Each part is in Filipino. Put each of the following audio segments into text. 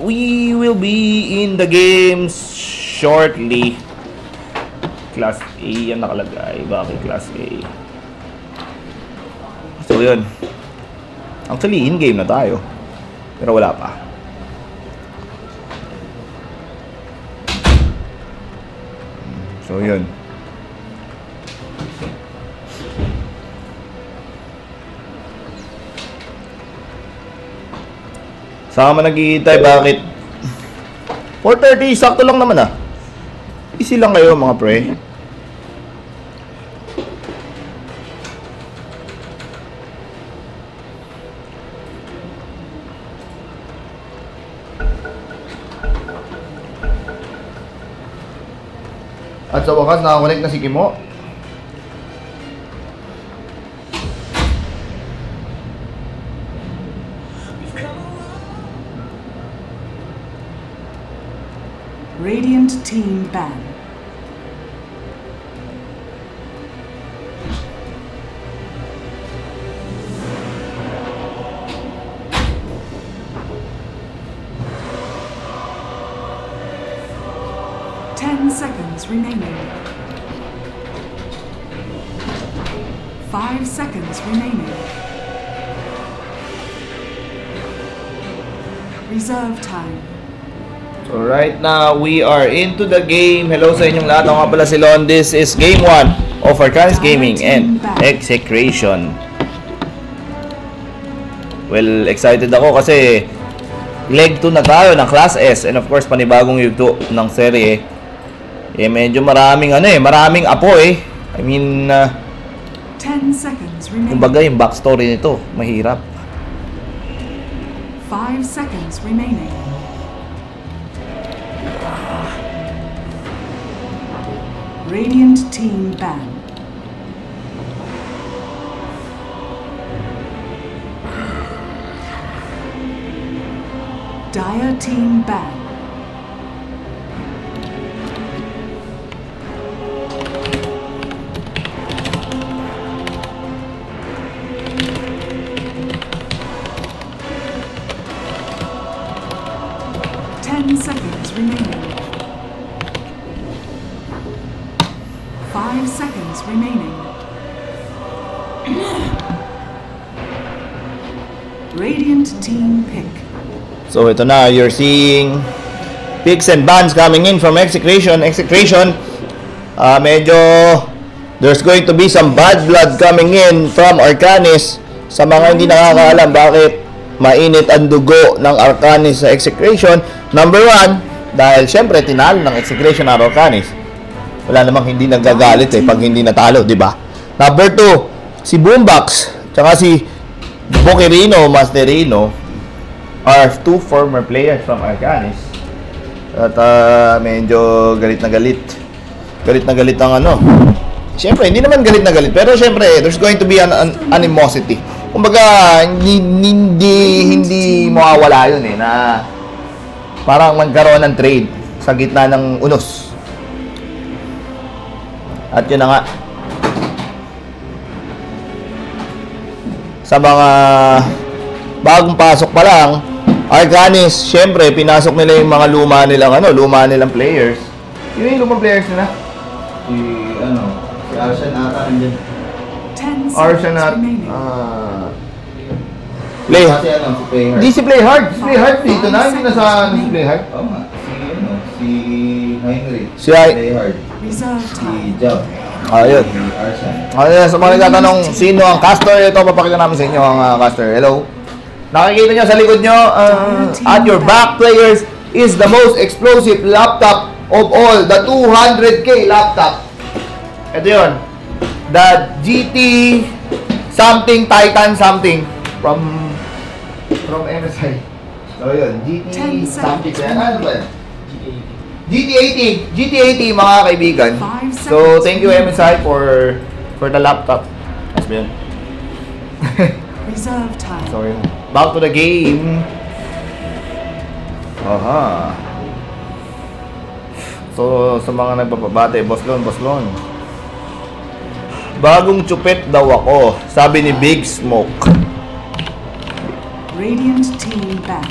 we will be in the games shortly. Class A yan nakalagay. Bakit Class A? So yun. Actually, in-game na tayo. Pero wala pa. So yun. Sama nag-iintay, bakit? 4:30, sakto lang naman ah. Easy lang kayo mga pre. At sa wakas, nakakonect na si Kimo. Radiant team ban. Seconds remaining. 5 seconds remaining. Reserve time. So right now, we are into the game. Hello sa inyong lahat. Ako nga pala si Lon. This is game 1 of Arcanis Gaming and Execration. Well, excited ako kasi leg 2 na tayo ng Class S. And of course, panibagong yugto ng serye. Eh, medyo maraming maraming apo eh. I mean, 10 seconds remaining. Kumbaga yung backstory nito, mahirap. 5 seconds remaining. Radiant team ban. Dire team ban. Seconds remaining. 5 seconds remaining. Radiant team pick. So ito na, you're seeing picks and bans coming in from Execration. Medyo there's going to be some bad blood coming in from Arcanis. Sa mga hindi nakakaalam bakit mainit ang dugo ng Arcanis sa Execration. Number 1, dahil syempre tinalo ng Execration ng Arcanis. Wala namang hindi nagagalit pag hindi natalo, di ba? Number 2, si Boombox tsaka si Boquerino, Masterino are 2 former players from Arcanis. At medyo galit na galit. Galit na galit ang Syempre, hindi naman galit na galit, pero syempre there's going to be an animosity. Kumbaga, hindi mawawala yun na parang magkaroon ng trade sa gitna ng unos. At yun na nga. Sa mga bagong pasok pa lang, Arcanis, syempre, pinasok nila yung mga luma nilang players. Yun yung lumang players nila? Si Arshan ata nandiyan. Arshan at Play si Play Hard. Si Play Hard dito na. Hindi na sa si Play Hard. Oo nga. Si Heinrich. Si Play Hard. Si Job. Ayun. Si Arshan. Ayun. Sa mga nagtatanong sino ang caster, ito papakita namin sa inyo ang caster. Hello. Nakikita nyo sa likod nyo, at your back players is the most explosive laptop of all. The 200k laptop. Ito yun. The GT something Titan something from MSI. So yun, GT something. Ano ba? GT80 mga kaibigan. So thank you MSI for the laptop. That's yun. Reserve time. So yun. Back to the game. Aha. So sa mga nagpapabate, Boss Lon. Bagong chupet daw ako, sabi ni Big Smoke. Radiant team ban.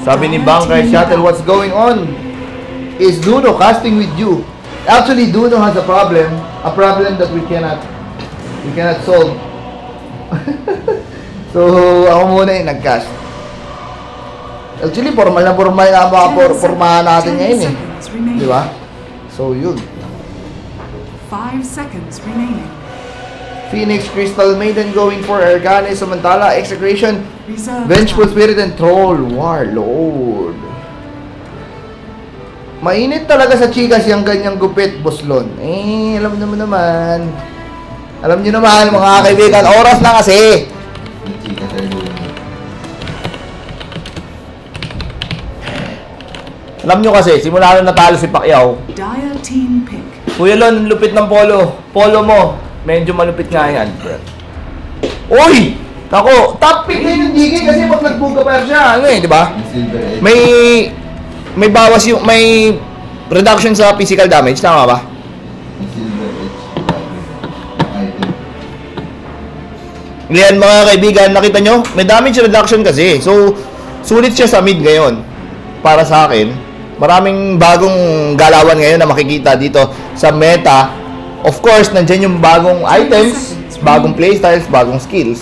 Sabi ni Bangkay Shuttle, what's going on? Is Duno casting with you? Actually, Duno has a problem that we cannot solve. So, ako muna yung nag-cast. Actually, formal na formahan natin ngayon eh. Di ba? So, yun. 5 seconds remaining. Phoenix, Crystal Maiden going for Arcane, samantala, Execration, Reserve Vengeful time. Spirit, and Troll Warlord. Mainit talaga sa chikas yung ganyang gupit, Boslon. Eh, alam naman. Alam nyo naman, mga kaibigan, oras na kasi. Yung chika sa dulo. Alam nyo kasi, simula na natalo si Pacquiao, Dire team pick. Kuya Lon, lupit ng polo. Polo mo, medyo malupit nga yan. Uy! Ako, top pick na yung DK kasi pag nagbuga pa siya, ano eh, di ba? Yung silver edge. May bawas yung, may reduction sa physical damage, tama ba? Yung silver edge. Item. Yan mga kaibigan, nakita nyo? May damage reduction kasi. So, sulit siya sa mid ngayon. Para sa akin, maraming bagong galawan ngayon na makikita dito sa meta. Of course, nandiyan yung bagong items, bagong playstyles, bagong skills.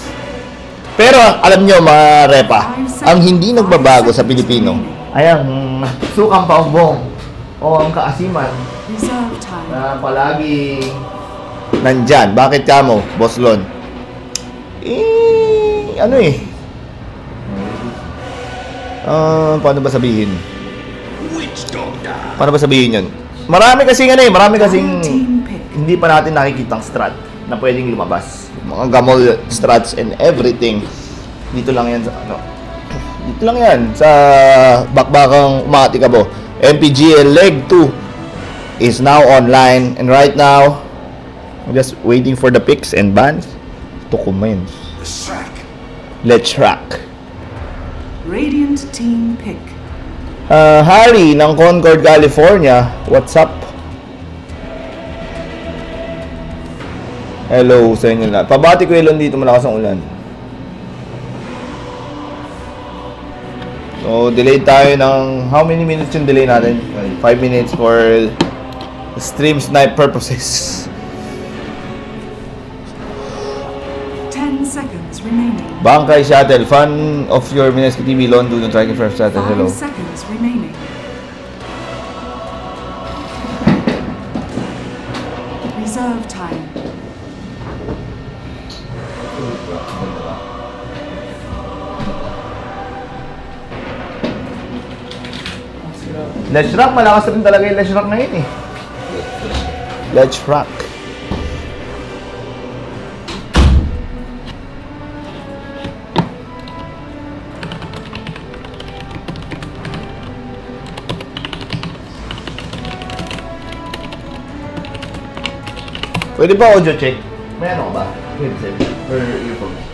Pero, alam nyo mga repa, ang hindi nagbabago sa Pilipino ay ang sukang paumbong o ang kaasiman Reserve time. na palagi nandyan. Bakit ka mo, Boss Lon? Ano eh? Paano ba sabihin? Paano ba sabihin yun? Marami kasing Dire team pick. hindi pa natin nakikitang strat na pwedeng lumabas. Mga gamol strats and everything. Dito lang yan sa dito lang yan sa bakbakang Umatikabo. MPGL Leg 2 is now online, and right now I'm just waiting for the picks and bans to commence. Let's rock. Radiant team pick. Harry ng Concord, California. What's up? Hello sa inyo lahat. Pabati ko ilon dito, malakas ang ulan. So, delayed tayo ng... How many minutes yung delay natin? 5 minutes for stream snipe purposes. 10 seconds remaining. Bangkay Shuttle, fan of your Mineski TV, Lon, do not try first shuttle. 5 Hello. seconds remaining. Reserve time. Let's rock, malakas rin talaga yung Let's rock ngayon eh. Let's rock. Pwede ba audio check? May ano ka ba? Headset or earphones?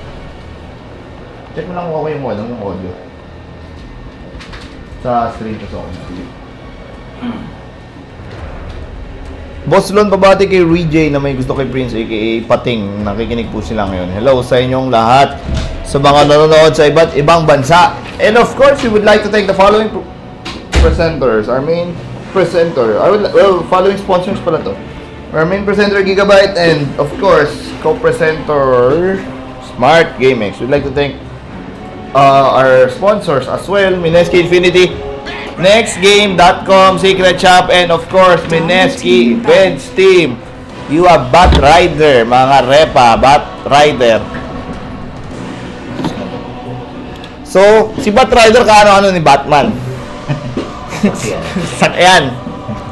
Check mo lang kung ako yung audio. Sa screen ko sa audio. Boss Lon, pabati kay Rej na may gusto kay Prince aka Pating. Nakikinig po sila ngayon. Hello sa inyong lahat, sa mga nanonood sa iba't ibang bansa. And of course, we would like to thank the following presenters. Our main presenter, following sponsors pala to. Our main presenter, Gigabyte, and of course, co-presenter, Smart GameX. We'd like to thank our sponsors as well, Mineski Infinity, NextGame.com, Secret Shop, and of course, Mineski Events Team. You have Bat Rider, mga repa, Bat Rider. So, si Bat Rider, kaano-ano ni Batman? Sakyan.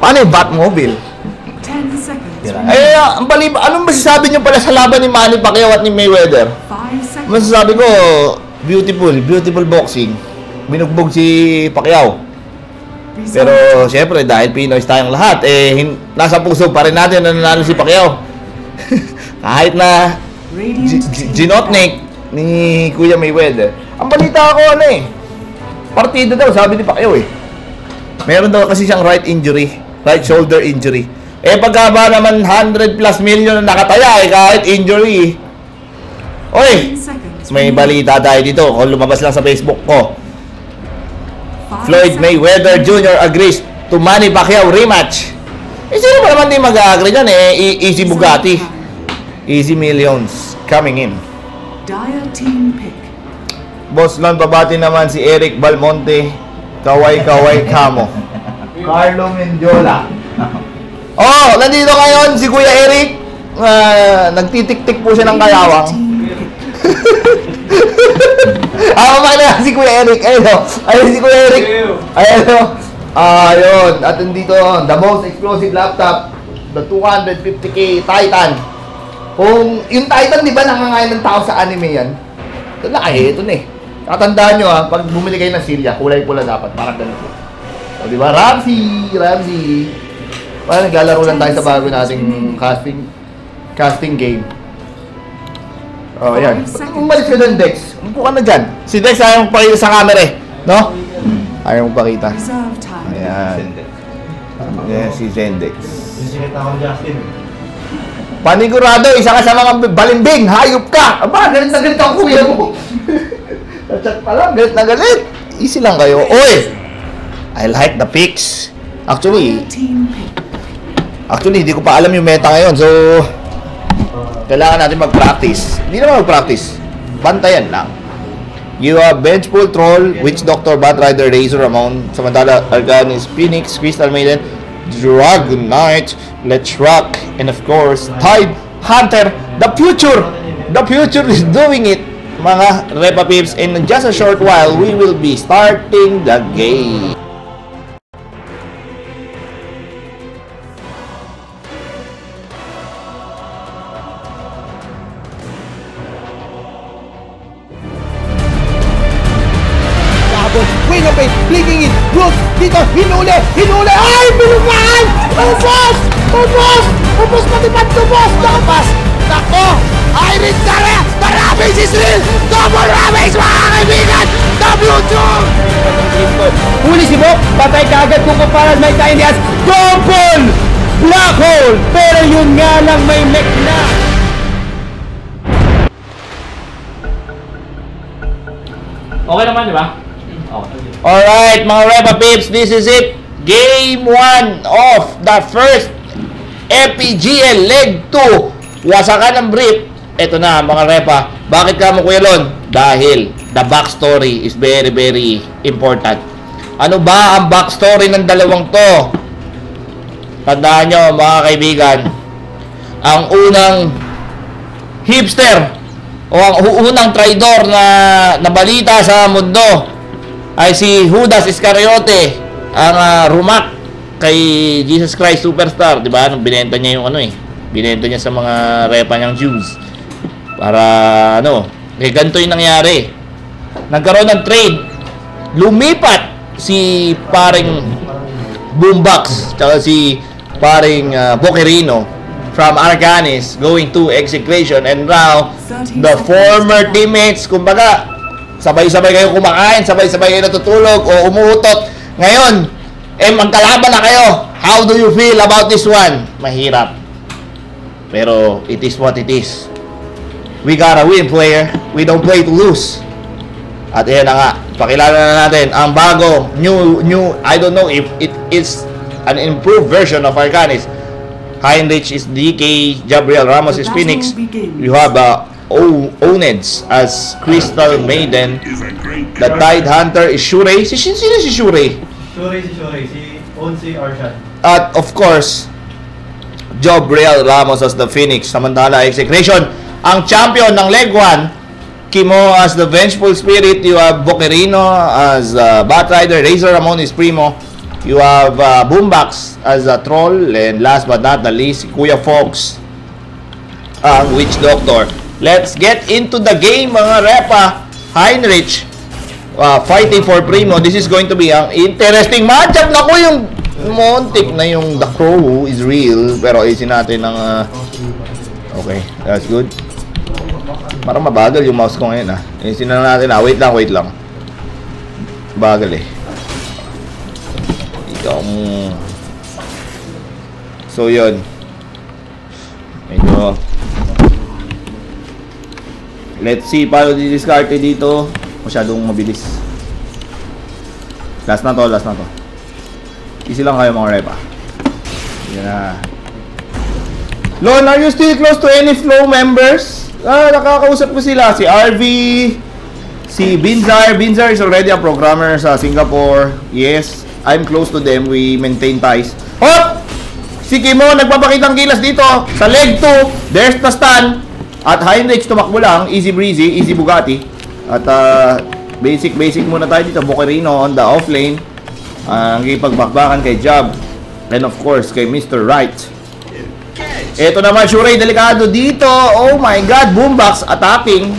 Paano yung Batmobile? 10 seconds. Ay, ang baliba, anong masasabi nyo pala sa laban ni Manny Pacquiao at ni Mayweather? 5 seconds. Masasabi ko, beautiful boxing. Binugbog si Pacquiao. Pero, syempre, dahil Pinoy tayong lahat, nasa puso pa rin natin na nanalo si Pacquiao. Kahit na ginotnik ni Kuya Mayweather. Ang balita ko, partida daw, sabi ni Pacquiao Meron daw kasi siyang right shoulder injury. Pagka ba naman 100+ million na nakataya kahit injury. Oy! 10 seconds may balita tayo dito. Kung lumabas lang sa Facebook ko. 5 Floyd seconds. Mayweather Jr. agrees to Manny Pacquiao rematch. Eh, sino ba naman di mag-agree dyan eh? Easy Bugatti. Easy millions coming in. Dire team pick. Boss Lon, babati naman si Eric Balmonte. Kaway kamo. Carlo Mendiola. Oh, nandito ngayon si Kuya Eric. Nagtitik-tik po siya ng kayawang. Team pick. Makina si Kuya Eric. Ayun si Kuya Eric. Ayun. Ayun. At nandito, the most explosive laptop, the 250k Titan. Kung yung Titan, di ba nangangain ng tao sa anime yan? Ito na ito na eh. Tatandaan nyo pag bumili kayo ng silya, kulay pula dapat, parang ganito. O di ba? Ramsey. Parang naglalaro lang tayo sa bago nating casting game. Oh, yan. Umalis ka doon, Dex. Umupo ka na dyan. Si Dex ayaw magpakita sa camera eh. No? Ayaw magpakita. Reserve time. Ayan. Yan, si Zendex. Yung sinita ko Justin. Panigurado, isa ka sa mga balimbing. Hayop ka! Aba, galit na galit ang kuya mo. Natsak pa lang, galit na galit. Easy lang kayo. Oy! I like the picks. Dire team pick. Actually, hindi ko pa alam yung meta ngayon. So, kailangan natin mag-practice. Hindi naman mag-practice. Bantayan lang. You have Bench Pull Troll, Witch Doctor, Bat Rider, Razor Ramon, Samantala, Arganis, Phoenix, Crystal Maiden, Dragon Knight, Let's Rock, and of course, Tide Hunter, the future! The future is doing it, mga Repa Pips. In just a short while, we will be starting the game. Wait a minute, blinking it, Brooks, dito, hinuli, ay, binugaan! Ubos, pati pantubos, nakapas, nako, Iris Dara, the Rabbids is real, double Rabbids, mga kaibigan, W2! Huli si Bok, patay kaagad kung kumparan may tiny as double black hole, pero yun nga lang may mech na. Okay naman, di ba? Alright, mga Repa Pips, this is it. Game 1 of the first FPGL Leg 2. Wasakan ng brief. Ito na, mga Repa. Bakit ka mo, Kuya Lon? Dahil the backstory is very, very important. Ano ba ang backstory ng dalawang to? Tandaan nyo, mga kaibigan, ang unang hipster o ang unang traidor na balita sa mundo ay si Judas Iscariote, ang rumak kay Jesus Christ Superstar, di ba? Nung binenta niya yung binenta niya sa mga repa niyang Jews. Para ganito yung nangyari. Nagkaroon ng trade. Lumipat si paring Boombox tsaka si paring Boquerino from Arcanis going to Execution, and now the former teammates, kumbaga sabay-sabay kayo kumakain, sabay-sabay kayo natutulog o umuutot. Ngayon, magkalaban na kayo. How do you feel about this one? Mahirap. Pero it is what it is. We gotta win, player. We don't play to lose. At yan na nga, pakilala na natin ang bago, new, I don't know if it is an improved version of Arcanis. Heinrich is DK, Gabriel Ramos is Phoenix. You have Oneds as Crystal Maiden. The Tide Hunter is Shurei. Sino si Shurei? Shurei. Si Onsi Arshad. At of course, Gabriel Ramos as the Phoenix. Samantala, Execration. Ang champion ng Leg 1, Kimo as the Vengeful Spirit. You have Boquerino as Bat Rider. Razor Ramon is Primo. You have Boombox as a Troll. And last but not the least, Kuya Fox, ang Witch Doctor. Let's get into the game, mga Repa. Heinrich fighting for Primo. This is going to be ang interesting matchup. Naku, yung montik na yung The Crow is real. Pero isin natin ng okay, that's good. Parang mabagal yung mouse ko ngayon Isin na natin Wait lang. Bagal Ikaw So yun. Medyo Let's see paano di-discard dito. Masyadong mabilis. Last na to. Easy lang kayo mga repa. Yan na. Lon, are you still close to any flow members? Nakakausap ko sila. Si RV, si Binzar. Binzar is already a programmer sa Singapore. Yes, I'm close to them. We maintain ties. Hop! Si Kimo nagpapakitang gilas dito sa leg 2. There's the stun. At Heinrich tumakbo lang. Easy breezy, easy Bugatti. At basic muna tayo dito. Boquerino on the off lane. Ang ipagbakbakan kay Jab. And of course kay Mr. Right. Ito naman Shurei, delikado dito. Oh my god, Boombox attacking.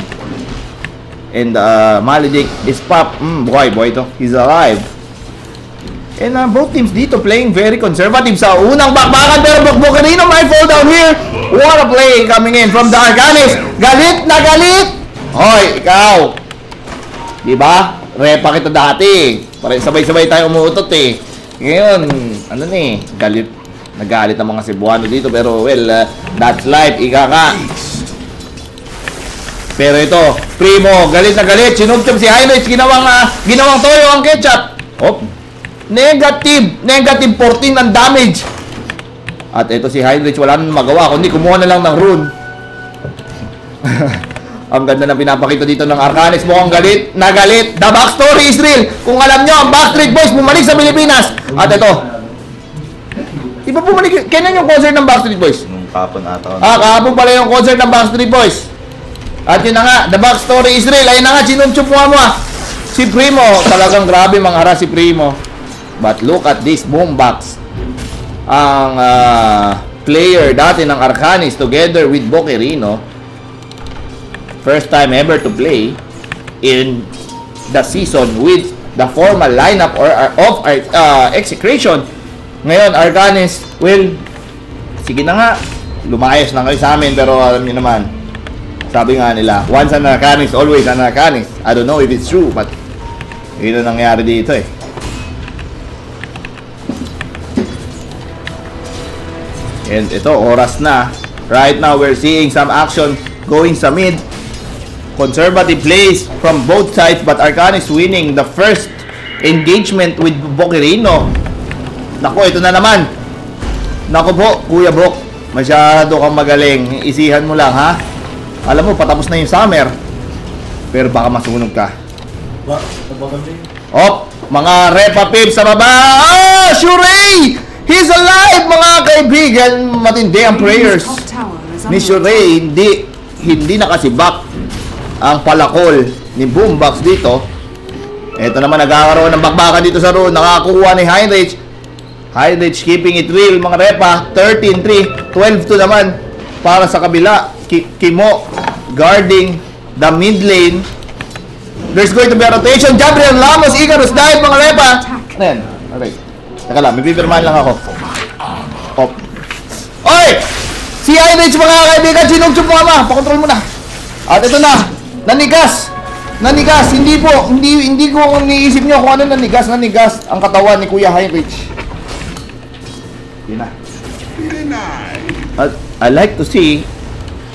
And Maledict is pop. Boy to. He's alive. And both teams dito playing very conservative sa unang bakbakan. Pero Boquerino might fall down here. What a play coming in from the Arcanis. Galit na galit. Hoy, ikaw. Diba? Repa kita dati. Pare sabay-sabay tayo umuutot eh. Ngayon, ano ni? Galit. Nagalit ang mga Cebuano dito. Pero well, that's life. Ika ka. Pero ito, Primo, galit na galit. Sinubtub si Heinrich. Ginawang toyo ang ketchup. Hop. Negative 14 ang damage. At ito si Heinrich, wala nang magawa kundi kumuha na lang ng rune. Ang ganda na pinapakita dito ng Arcanis. Mukhang galit na galit. The backstory is real. Kung alam nyo, ang Backstreet Boys bumalik sa Pilipinas. At ito, di ba bumalik? Kailan yung concert ng Backstreet Boys? Nung kapon ata. Kahapon pala yung concert ng Backstreet Boys. At yun na nga, the backstory is real. Ayun na nga, sinumchup mo. Si Primo, talagang grabe manghara si Primo. But look at this Boombox. Ang player dati ng Arcanis together with Boquerino. First time ever to play in the season with the formal lineup of Execration. Ngayon, Arcanis will, sige na nga, lumayas na kayo sa amin. Pero alam niyo naman, sabi nga nila, once an Arcanis, always an Arcanis. I don't know if it's true, but yun ang nangyari dito eh. And ito, oras na. Right now, we're seeing some action going sa mid. Conservative plays from both sides, but Arcanis winning the first engagement with Boquerino. Naku, ito na naman. Naku po, Kuya Brok. Masyado kang magaling. Isihan mo lang, ha? Alam mo, patapos na yung summer. Pero baka masunog ka. Op, mga repa pips sa baba. Oh, Shurei! He's alive, mga kaibigan. Matindi ang prayers ni Shurei. Hindi nakasibak ang palakol ni Boombox dito. Ito naman, nagkakaroon ng bakbakan dito sa roon. Nakakuha ni Heinrich. Heinrich keeping it real, mga repa. 13-3, 12-2 naman para sa kabila. Kimo guarding the mid lane. There's going to be a rotation. Gabriel Lamos, Icarus dive, mga repa. Ano yan? Alright. Teka lang, may pipirmahan lang ako. Hop. Oy! Si Heinrich, mga kaibigan, sinugtsup mo ama. Pakontrol mo na. At ito na. Nanigas. Hindi ko iniisip nyo kung ano nanigas ang katawan ni Kuya Heinrich. Yun na. At I like to see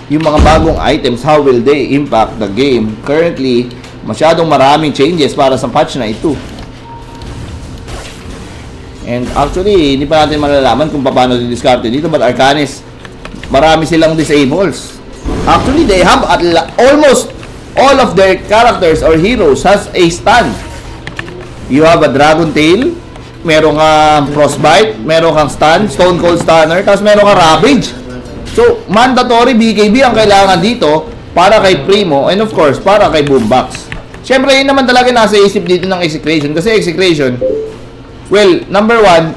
yung mga bagong items, how will they impact the game. Currently, masyadong maraming changes para sa patch na ito. And actually, hindi pa natin malalaman kung paano di-discard dito. But Arcanis, marami silang disables. Actually, they have almost all of their characters or heroes has a stun. You have a Dragon Tail, meron kang Frostbite, meron kang stun, Stone Cold Stunner, tapos meron kang Ravage. So, mandatory BKB ang kailangan dito para kay Primo and of course, para kay Boombox. Siyempre, yun naman talaga nasa isip dito ng Execration. Kasi Execration, well, number one,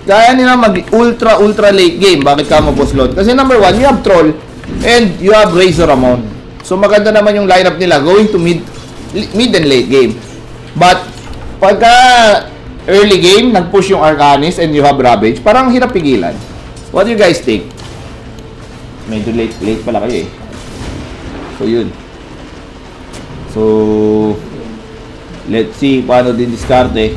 kaya nila mag-ultra late game. Bakit ka mo boss load? Kasi number one, you have Troll and you have Razor Ramon. So maganda naman yung lineup nila going to mid and late game. But pagka early game, nag-push yung Arcanis and you have Ravage, parang hirap pigilan. What do you guys think? Medyo late pala kayo eh. So yun. So let's see paano din discard eh.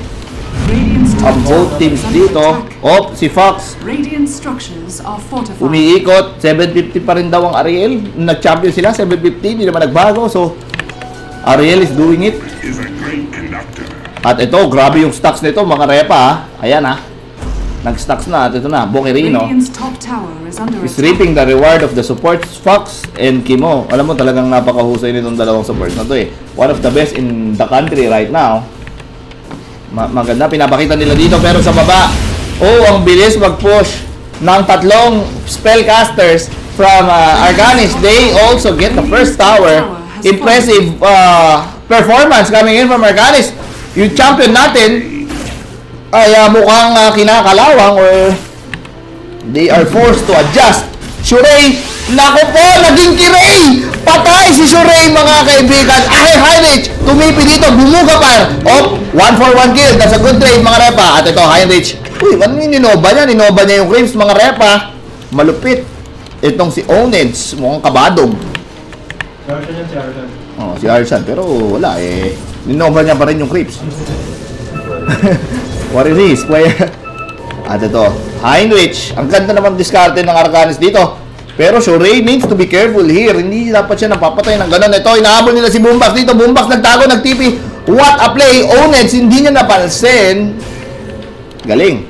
Ang both teams dito. Si Fox. Radiant structures are fortified. Umiikot, 750 pa rin daw ang Ariel. Nag-champion sila, 750, hindi naman nagbago. So, Ariel is doing it. At ito, grabe yung stocks nito, mga repa, ha. Ayan, ha. Nag-stocks na, at ito na, Boquerino Radiant's top tower is under is attack. reaping the reward of the supports, Fox and Kimo. Alam mo, talagang napakahusay nitong dalawang supports na to, eh. One of the best in the country right now. Maganda, pinapakita nila dito, pero sa baba, ang bilis mag-push ng tatlong spellcasters from Arcanis. They also get the first tower. Impressive performance coming in from Arcanis. Yung champion natin ay mukhang kinakalawang or they are forced to adjust. Shurei, naku po, naging Kirei! Patay si Shurei, mga kaibigan. Heinrich, tumipi dito, bumuga pa. 1-for-1 kill. That's a good trade, mga repa. At ito, Heinrich. Uy, ano yung ninoba niya? Ninoba niya yung Craves, mga repa. Malupit. Itong si Oneds, mukhang kabadog. Si Arshan yan, si Arshan. Si Arshan, pero wala eh. Ninoba niya pa rin yung Craves. What it is? At ito, Heinrich. Ang ganda naman diskarte ng Arcanis dito. Pero Shurei needs to be careful here. Hindi dapat siya napapatay ng ganun. Ito, inahabol nila si Boombox dito. Boombox nagtago, nagtipi. What a play. Oneds, hindi niya napansin. Galing.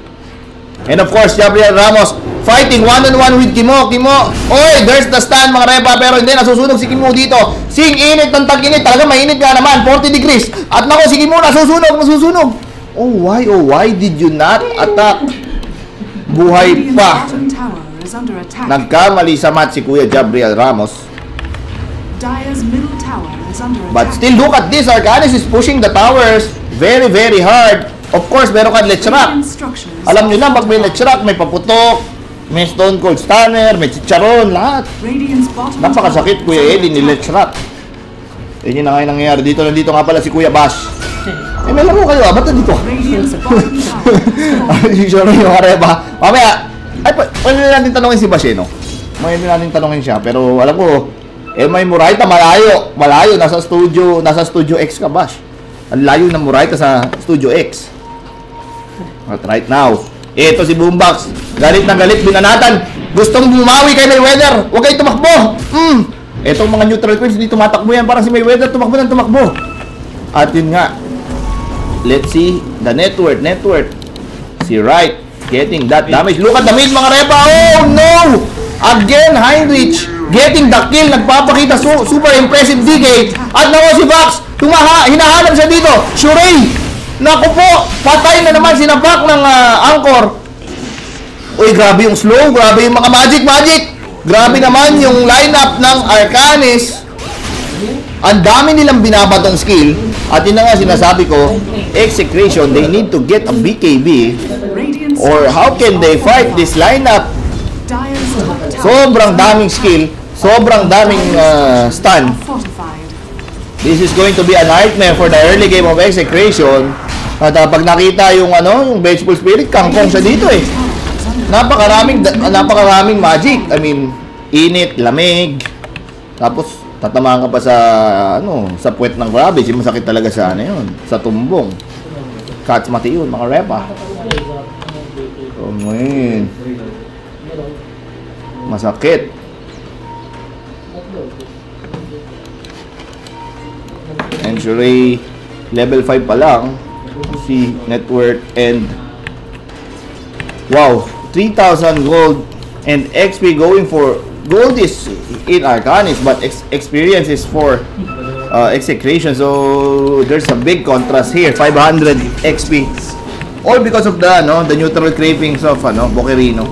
And of course, Gabriel Ramos fighting one-on-one with Kimo. Kimo, oy, there's the stand, mga repa. Pero hindi, nasusunog si Kimo dito. Sing init ng tag-init. Talaga mainit nga naman. 40 degrees. At nako, si Kimo nasusunog. Oh, why did you not attack? Buhay Radiant's pa. bottom tower is under attack. Nagkamali sa match si Kuya Gabriel Ramos. Dire's middle tower is under attack. But still, look at this. Arcanis is pushing the towers very, very hard. Of course, meron ka Lechrak. Radiant structures Alam nyo na, pag may Lechrak, may paputok, may Stone Cold Stunner, may Chicharon, lahat. Radiant's bottom Napakasakit, tower Kuya is Eddie, ni under attack. Lechrak. Yun yung nangyayari dito. Nandito nga pala si Kuya Bash. May laro kayo, ba't nandito? Radiant's bottom tower is Si Shoro yung areba. Mamaya, pwede natin tanongin si Bash, no? Pwede natin tanongin siya, pero alam ko, may Murayta, malayo, nasa Studio X ka, Bash. Ang layo ng Murayta sa Studio X. At right now, ito si Boombox, galit na galit, binanatan, gustong bumawi kay Mayweather, huwag kayo tumakbo. Etong mga neutral queens, hindi tumatakbo yan, parang si Mayweather, tumakbo. At yun nga, let's see the net worth. Si Wright getting that damage. Look at the mid, mga repa. Oh no! Again, Heinrich getting the kill. Nagpapakita super impressive DK. At nako si Fox, hinahanap siya dito. Shurei! Naku po, patay na naman sinapak ng Anchor. Uy, grabe yung slow. Grabe yung mga magic. Grabe naman yung lineup ng Arcanis. Ang dami nilang binabatong skill. At yun na nga sinasabi ko, Execration, they need to get a BKB. Radiant's Or how can they fight this lineup? Dire's top tower Sobrang daming skill, sobrang daming stun. are fortified. This is going to be a nightmare for the early game of Execration. At pag nakita yung Vengeful Spirit, kangkong siya dito eh. Napakaraming magic. I mean, init, lamig. Tapos tatamaan ka pa sa sa puwet ng Ravage. Masakit talaga sa yun, sa tumbong. Catch mati yun, mga repa. Masakit. And Shurei, level 5 pa lang. Si network and wow, 3,000 gold and XP going for gold is in Arcanis, but experience is for Execration. So there's a big contrast here. 500 XP, all because of the neutral cravings of Boquerino.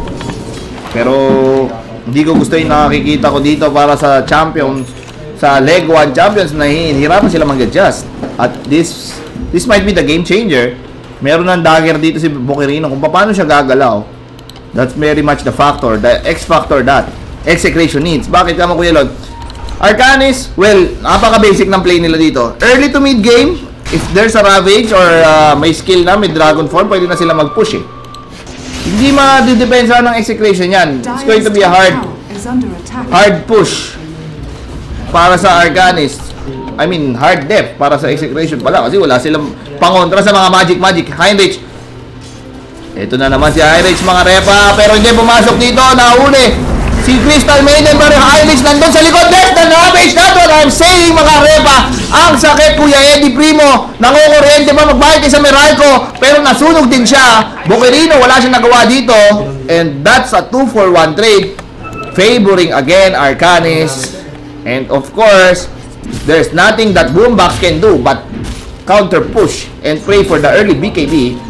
Pero hindi ko gusto yung nakikita ko dito para sa champions, sa Leg 1 champions na hihirapan sila mag-adjust. At this might be the game changer. Meron ng dagger dito si Boquerino kung paano siya gagalaw. That's very much the factor, the X factor that Execration needs. Bakit ka mo, Kuya Lod? Arcanis, well, napaka-basic ng play nila dito. Early to mid game, if there's a Ravage or may skill na, may Dragon Form, pwede na sila mag-push eh. Hindi ma-depensa ng Execration yan. It's going to be a hard push para sa Arcanis. I mean, hard depth para sa Execration pala kasi wala silang pangontra sa mga magic. Heinrich, Ito na naman si Irish mga repa. Pero hindi pumasok dito. Nahuli si Crystal Maiden. Pero Irish nandun sa likod. There's the damage. That's what I'm saying mga repa. Ang sakit Kuya Eddie Primo. Nangukuryente pa magbayad kay sa Meralco. Pero nasunog din siya. Boquerino wala siyang nagawa dito. And that's a 2-for-1 trade. Favoring again Arcanis. And of course, there's nothing that Boombox can do but counter push and pray for the early BKB.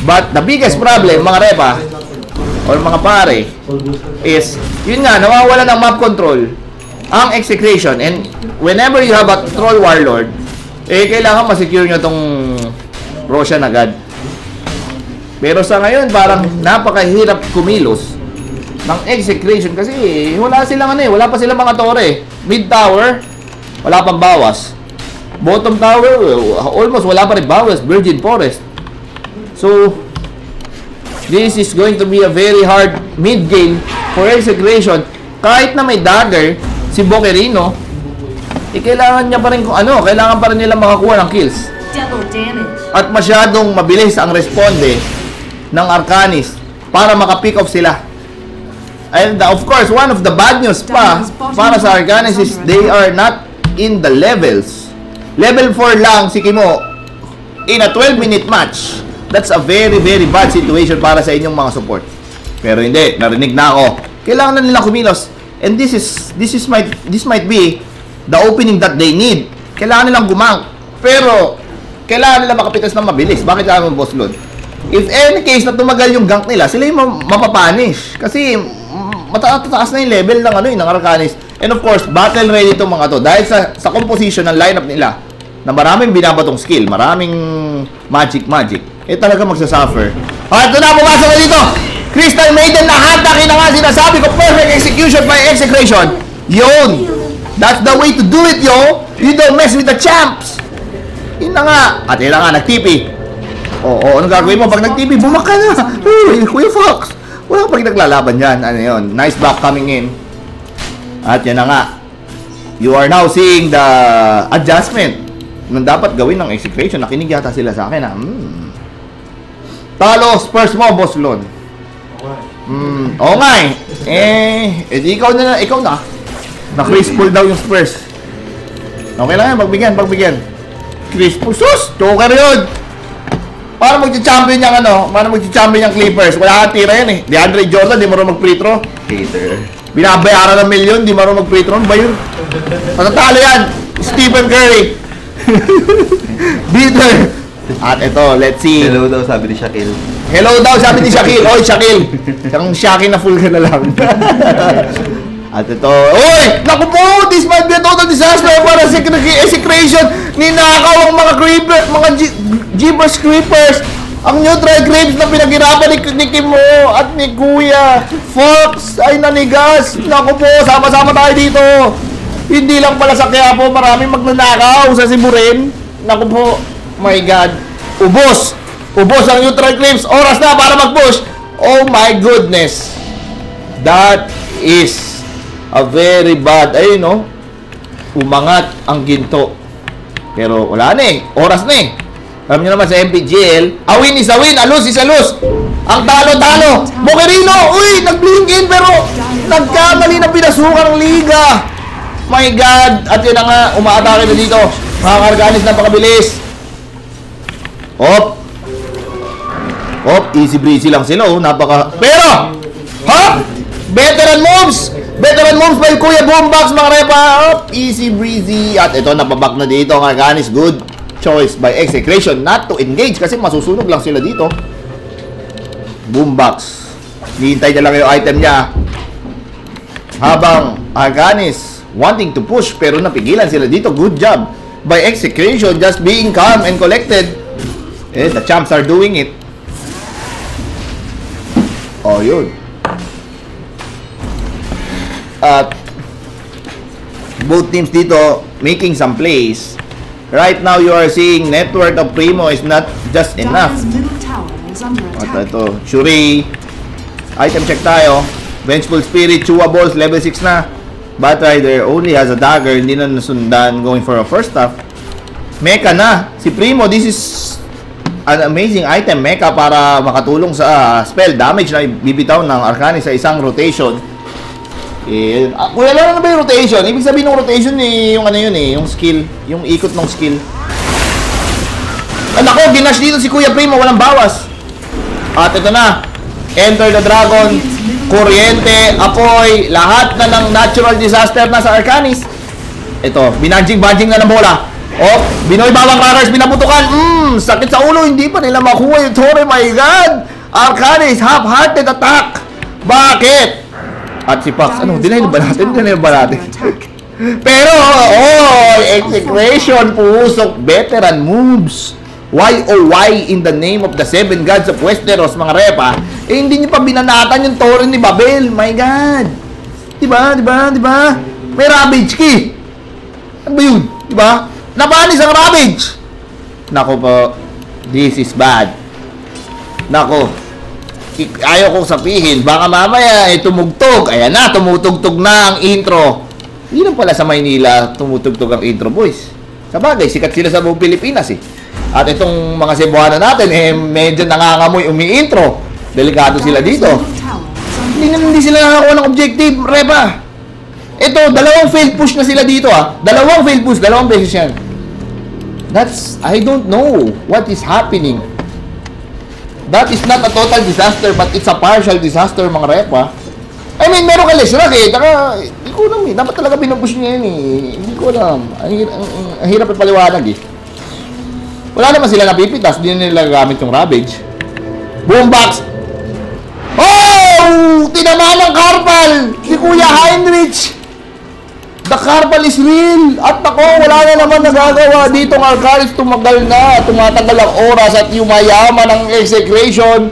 But the biggest problem, mga repa, or mga pare, is, yun nga, nawawala ng map control ang execution. And whenever you have a Troll Warlord, kailangan masecure nyo tong Roshan agad. Pero sa ngayon, parang napakahirap kumilos ng execution kasi wala silang wala pa silang mga tore. Mid tower, wala pang bawas. Bottom tower, almost wala pa rin bawas. Virgin Forest. So, this is going to be a very hard mid-game for execution. Kahit na may dagger, si Boquerino, kailangan niya pa rin kailangan pa rin nila makakuha ng kills. Double damage. At masyadong mabilis ang responde ng Arcanis para maka-pick off sila. And of course, one of the bad news pa para sa Arcanis is they are not in the levels. Level 4 lang si Kimo in a 12-minute match. That's a very, very bad situation para sa inyong mga support. Pero hindi, narinig na ako. Kailangan na nila kumilos. And this might be the opening that they need. Kailangan nilang gumang. Pero kailangan nila makapitas ng mabilis. Bakit kailangan mo, Boss Lord? If any case na tumagal yung gank nila, sila yung mapapanish. Kasi mataas na yung level ng ng Arcanis. And of course, battle ready itong mga to. Dahil sa composition ng lineup nila, na maraming binabatong skill, maraming magic, talaga magsasuffer. Ito na, pumasok na dito! Crystal Maiden na hatakin na nga sinasabi ko, perfect execution by execration. Yun! That's the way to do it, yo! You don't mess with the champs! Yun na nga. At yun na nga, nag-TP. Anong gagawin mo? Pag nag-TP, bumaka na! Uy, Kuya Fox! Wala pag naglalaban yan. Ano yun? Nice block coming in. At yan na nga. You are now seeing the adjustment nang dapat gawin ng execution. Nakinig yata sila sa akin. Talo, Spurs mo, Boss Lon. Oo nga ikaw na. Na-Chris-pull daw yung Spurs. Okay lang yan, pagbigyan. Chris-pull. Sus! Joker yun! Para mag-champion yung Clippers. Wala kang tira yan eh. DeAndre Jordan, di marunong mag-free throw. Hater. Binabayaran ng milyon, di marunong mag-free throw. Ba yun? Patatalo yan! Stephen Curry. Bitter. At ito, let's see. Hello daw, sabi ni Shaquille. Oy, Shaquille. Yung Shaquille na full ka na lang. At ito, oy! Naku po! This might be a total disaster para sa execution. Ninakaw ang mga creepers, mga Jeepers Creepers. Ang neutral creeps na pinaghirapan ni Kimo at ni Kuya Fox ay nanigas. Naku po, sama-sama tayo dito. Hindi lang pala sa Quiapo, maraming magnanakaw sa Siburin. Naku po, my God. Ubos ang neutral creeps. Oras na para mag-push. Oh my goodness. That is a very bad, umangat ang ginto. Pero wala na oras na Alam niyo naman sa MPGL, a win is a win, a lose is a lose. Ang talo-talo. Boquerino, nag-blink in pero nagkamali na pinasukan ng liga. My God. At yun na nga, umaatake na dito. Mga Arcanis na pakabilis. Easy breezy lang sila, Pero, veteran moves by Kuya Boombox, mga repa. Easy breezy. At ito, napabak na dito ang Arcanis. Good choice by execution not to engage kasi masusunog lang sila dito. Boombox. Hihintay na lang yung item niya. Habang Arcanis wanting to push pero napigilan sila dito. Good job by execution, just being calm and collected. The champs are doing it. Yun. At both teams dito making some plays. Right now you are seeing net worth of Primo is not just enough. At ito, Shuri. Item check tayo. Vengeful Spirit, Chewables, level 6 na. Batrider only has a dagger, hindi na nasundan, going for a first half. Mecha na. Si Primo, this is an amazing item mecha para makatulong sa spell damage na bibitaw ng Arcanist sa isang rotation. Kuya lang na ba yung rotation? Ibig sabihin ng rotation yung ano yun yung skill, yung ikot ng skill. Nako, ginash dito si Kuya Primo, walang bawas. At ito na, Enter the Dragon, kuryente, apoy, lahat na ng natural disaster na sa Arcanist. Ito, binanjing-banjing na ng bola. Oh, Binoy Bawang Crackers, binaputukan. Sakit sa ulo, hindi pa nila makuha yung Tore. My God! Arcanist, half-hearted attack. Bakit? At si Pax, dinayin ba natin? Dinayin ba natin? Pero, execution, pusok, veteran moves. Why in the name of the 7 gods of Westeros, mga repa, hindi niyo pa binanatan yung Tore ni Babel. My God! Diba? May Ravage key. Ano ba yun? Diba? Napanis ang Ravage! Nako po, this is bad. Nako, ayaw kong sabihin, baka mamaya tumugtog. Ayan na, tumutugtog na ang intro. Hindi lang pala sa Maynila tumutugtog ang intro, boys. Sabagay, sikat sila sa buong Pilipinas eh. At itong mga Cebuano natin, medyo nangangamoy umi-intro. Delikado sila dito. Hindi sila nakakuha ng objective, repa. Ito, dalawang failed push na sila dito Dalawang failed push, dalawang beses yan. I don't know what is happening. That is not a total disaster, but it's a partial disaster, mga repa. I mean, meron ka less rock hindi ko alam dapat talaga pinupush niya yun Hindi ko alam. Ang hirap ipaliwanag Wala naman sila napipitas, hindi nila gamit yung Ravage. Boombox! Oh! Tinamaan ng Karpal! Si Kuya Heinrich! The Karpal is real! At ako, wala na naman nagagawa dito ng Arcanist. Tumagal na, tumatagal ang oras at yumayaman ng execution.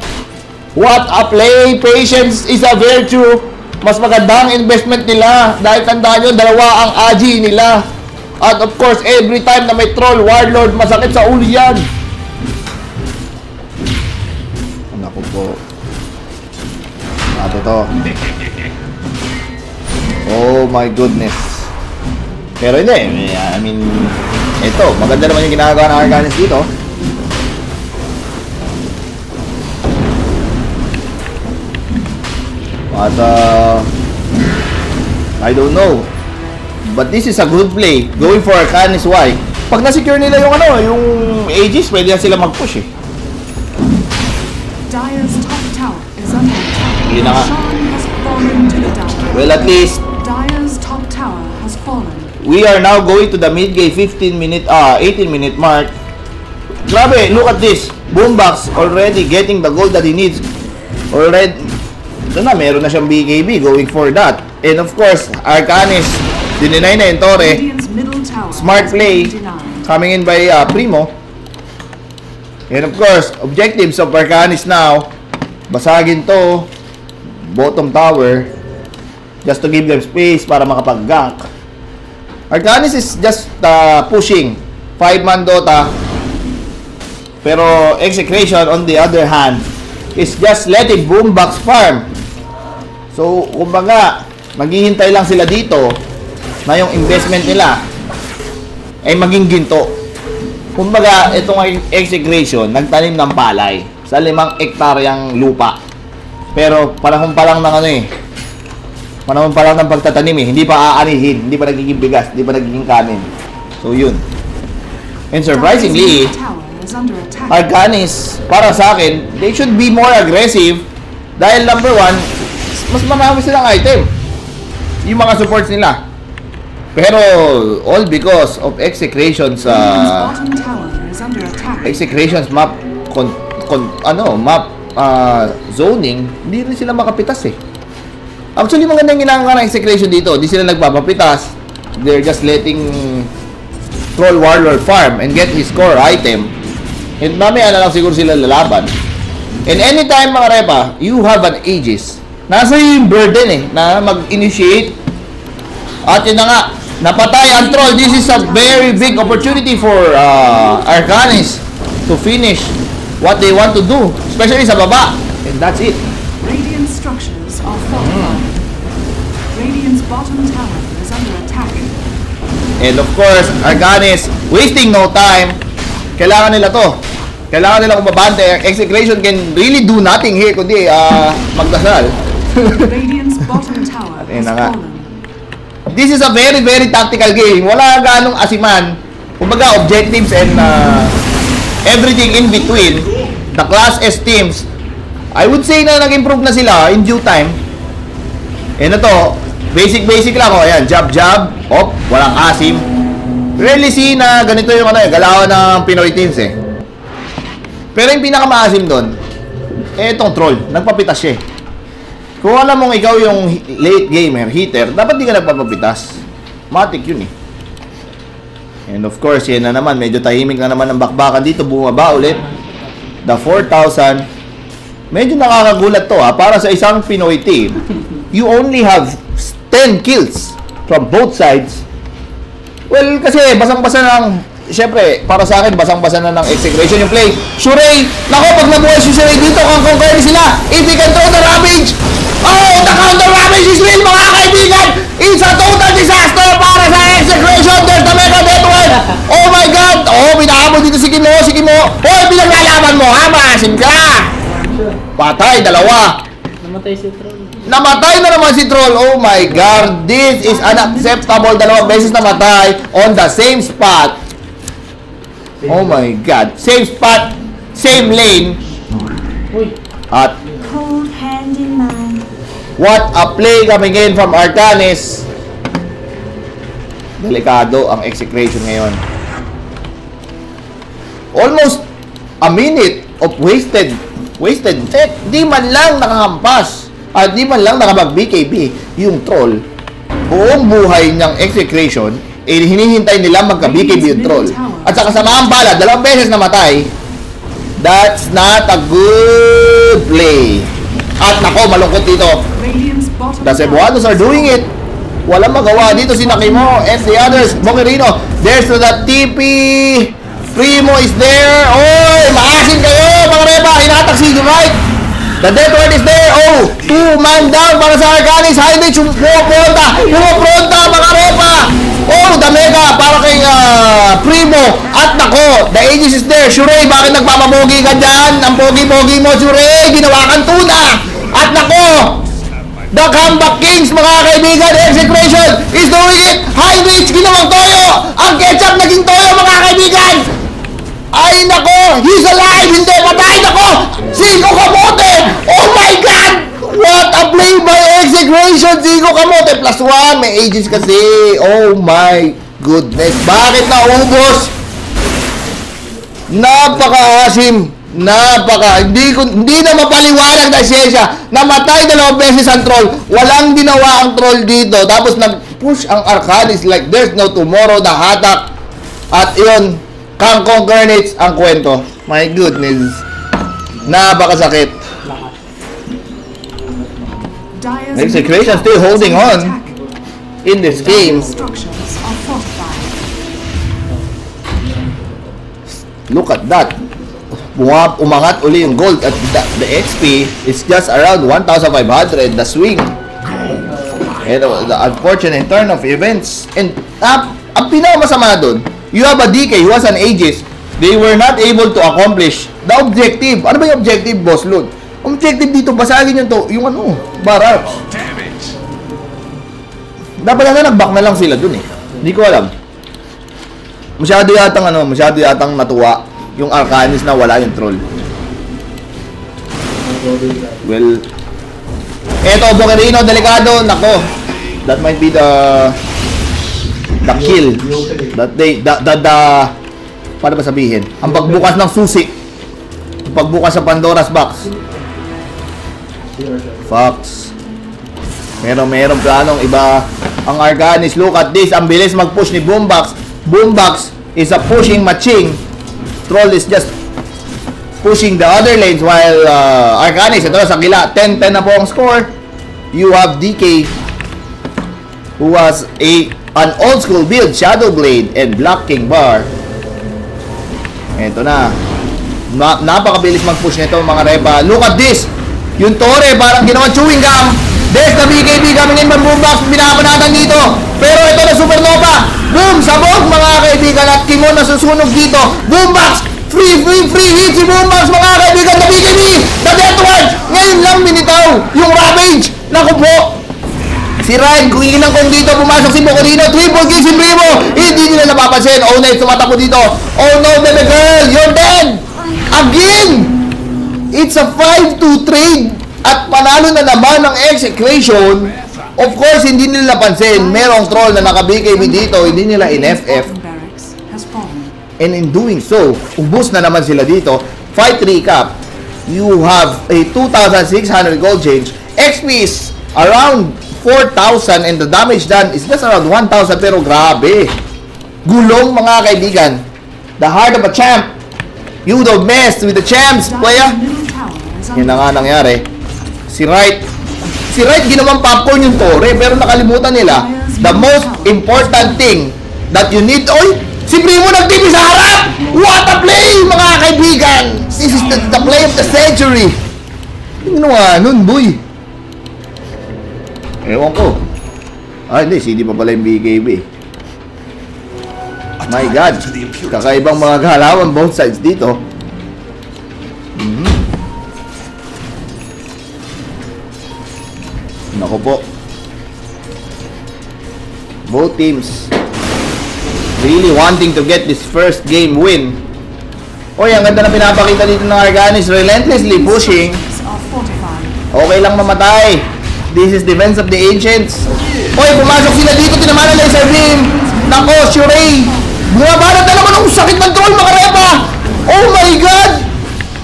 What a play! Patience is a virtue. Mas maganda ang investment nila. Dahil tandaan nyo, dalawa ang AG nila. At of course, every time na may troll, warlord, masakit sa ulo yan. Naku po. At ito. Oh my goodness. Pero hindi, I mean, ito, maganda naman yung ginagawa ng Arcanist dito. At I don't know. But this is a good play. Going for Arcanist, why? Pag na-secure nila yung yung Aegis, pwede na sila mag-push Dire's top tower is under attack. Hindi na nga. Shan has fallen to the tower. Well, at least Dire's top tower has fallen. we are now going to the mid-game 18-minute mark. Grabe, look at this. Boombox already getting the gold that he needs. Already, ito na, meron na siyang BKB going for that. And of course, Arcanist, dininay na yung Tore. Radiant's middle tower Smart has play been denied. coming in by Primo. And of course, objectives of Arcanist now, basagin to bottom tower just to give them space para makapag-gank. Arcanist is just pushing 5-man Dota, pero Execration on the other hand is just letting Boombox farm. So kumbaga maghihintay lang sila dito na yung investment nila ay maging ginto. Kumbaga itong Execration nagtanim ng palay sa 5 hektaryang lupa, pero panahon pa lang ng panahon pa lang ng pagtatanim hindi pa aanihin, hindi pa nagiging bigas, hindi pa nagiging kanin. So yun. And surprisingly, Dire's tower is under attack. Arcanist, para sa akin, they should be more aggressive dahil number 1, mas marami silang item, yung mga supports nila. Pero all because of Execration's Bottom tower is under attack. Execration's map zoning, hindi rin sila makapitas Actually, magandang ginagawa ng Execration dito. Di sila nagpapapitas. They're just letting Troll Warlord farm and get his core item. And mamaya na lang siguro sila lalaban. And anytime, mga repa, you have an Aegis, nasa yung burden na mag-initiate. At yun na nga, napatay ang Troll. This is a very big opportunity for Arcanist to finish what they want to do. Especially sa baba. And that's it. Radiant structures are fortified. Radiant's bottom tower is under attack. And of course, Arcanist wasting no time. Kailangan nila to. Kailangan nilang umabante. Execration can really do nothing here, kundi magdasal. Radiant's bottom tower Ayun has na nga. fallen. This is a very, very tactical game. Wala ganong asiman. Kumbaga, objectives and everything in between. The Class S teams, I would say na nag-improve na sila in due time. Ano to, basic lang. O, ayan, jab, op, walang asim. Rarely see na ganito yung galawan ng Pinoy teams eh. Pero yung pinakamaasim doon, etong troll, nagpapitas siya eh. Kung alam mong ikaw yung late gamer, hitter, dapat di ka nagpapapitas. Matik yun eh. And of course, yan na naman, medyo tahimik na naman ang bakbakan dito, bumaba ulit. The 4,000. Medyo nakakagulat to para sa isang Pinoy team. You only have 10 kills from both sides. Well, kasi basang-basa ng, siyempre, para sa akin, basang-basa na ng execution yung play. Shurey! Nako, pag nabuhay si Shurey dito, kung sila, if he can throw the ravage! Oh, the counter ravage is real, mga kaibigan! It's a total disaster para sa execution! There's the mega death one! Oh my God! Oh, binahabol dito si Kimo! Oh, pinaglalaban mo, ha? Maasim ka! Patay, dalawa! Namatay na naman si Troll. Oh my God. This is unacceptable. Dalawang beses namatay on the same spot. Oh my God. Same spot, same lane. At Cold-handed man. what a play coming in from Arcanis. Delikado ang execution ngayon. Almost a minute of wasted. Di man lang nakahampas. At di man lang nakapag-BKB yung Troll. Buong buhay ng execution, hinihintay nila magka-BKB yung Troll. At sa kasamaang bala, 2 beses namatay. That's not a good play. At nako, malungkot dito. Radiant's bottom The Cebuanos are doing it. Walang magawa dito si Nakimo and the others. Boquerino, there's the TP. Primo is there. Oy, maasin kayo, mga reba. Hinatak si right. The death word is there. Oh, 2-man down para sa Arcanis. High reach, pumapronta, mga repa. Oh, the mega para kay Primo. At nako, the Aegis is there. Shurey, bakit nagpapapogi ka dyan? Ang pogi-pogi mo, Shurey. Ginawa kang tuna. At nako, the comeback kings, mga kaibigan. Execution is doing it. High reach, ginawang toyo. Ang ketchup naging toyo, mga kaibigan. Ay nako, he's alive, hindi patay. Nako, Zico Camote. Oh my God, what a play by execution. Zico Camote +1, may ages kasi. Oh my goodness, bakit naubos? Napaka-asim. Hindi na mapaliwanag na siyensya. Namatay 2 beses ang Troll. Walang ginawa ang Troll dito. Tapos nag-push ang Arcanis like there's no tomorrow. Nahatak. At yun, Kangkong Carnage ang kwento. My goodness. Napakasakit. Dire's Execution still holding on in this game. structures are fortified. Look at that. Umangat uli yung gold at the XP is just around 1,500. The swing. And the unfortunate turn of events. And ang pinakamasama doon, you have a DK who has an Aegis. They were not able to accomplish the objective. Ano ba yung objective, Boss Lud? Objective dito, basagin yung barracks. Dapat na nag-back na lang sila dun eh. Hindi ko alam. Masyado yatang natuwa yung Arcanis na wala yung Troll. Well, eto, Boquerino, delikado. Nako, that might be the kill that they paano ba sabihin, ang pagbukas ng susi, ang pagbukas sa Pandora's box. Fox, meron planong iba ang Arcanis. Look at this, ang bilis mag-push ni Boombox. Boombox is a pushing matching. Troll is just pushing the other lanes while Arcanis, ito sa gila, 10-10 na po ang score. You have DK who was an old school build, Shadow Blade and Black King Bar. Ito na. Napakabilis mag-push nito, mga repa. Look at this. Yung Torre parang ginawang chewing gum. There's the BKB coming in from Boombox. Binapanatan dito. Pero ito na Supernova. Boom! Sabog, mga kaibigan. At Kimon na susunog dito. Boombox! Free hit si Boombox mga kaibigan. The BKB, the Death Watch. Ngayon lang minitaw yung Ravage. Naku po. Si Ryan, kung ilang kung dito, pumasok si Bocorino. Triple kill si Primo. Hindi nila napapansin. Oh, next, tumatakbo dito. Oh no, baby girl, you're dead. Again. It's a 5-2 trade. At panalo na naman ng Execration. Of course, hindi nila napansin. Merong troll na naka-BKB dito. Hindi nila in-FF. Barracks has fallen. And in doing so, ubos na naman sila dito. Fight recap. You have a 2,600 gold change. XP is around 4,000 and the damage done is just around 1,000. Pero grabe. Gulong mga kaibigan. The heart of a champ. You don't mess with the champs, playa. Middle tower is Yan na under nga nangyari. Si Wright, ginawang popcorn yung Tore, pero nakalimutan nila the most important thing that you need. Oy, si Primo nag-TV sa harap! What a play, mga kaibigan! This is the play of the century. Ano nga nun, boy? Ewan ko. Hindi, CD pa pala yung BKB. My God, kakaibang mga galawan both sides dito. Nako po. Both teams really wanting to get this first game win. Oy, ang ganda na pinapakita dito ng Arcanis. Relentlessly pushing. are fortified. Okay lang mamatay. This is defense of the ancients. Oy, pumasok sila dito. Tinamanan na yung Beam. Nako, Shurei. Bumabanat na naman ang sakit ng troll, makarepa. Oh my God.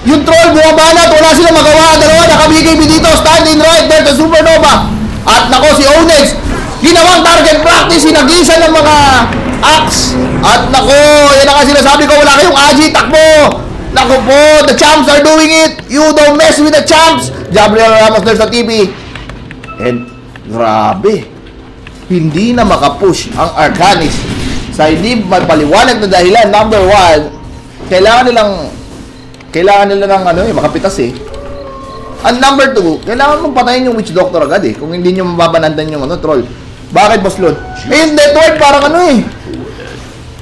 Yung troll bumabanat. Wala silang magawa. Dalawa naka-BKB dito. Standing right there to Supernova. At nako, si Onyx. Ginawang target practice. Sinagisa ng mga axe. At nako, yan ang sinasabi ko. Wala kayong Agi. Takbo. Nako po. The champs are doing it. You don't mess with the champs. Gabriel Ramos there's sa TV. And grabe. Hindi na makapush ang Arcanis sa hindi mapaliwanag na dahilan. Number one, kailangan nila ng makapitas eh. And number two, kailangan mong patayin yung Witch Doctor agad eh. Kung hindi nyo mababanandan yung troll. Bakit, Boss Lon? Yung network parang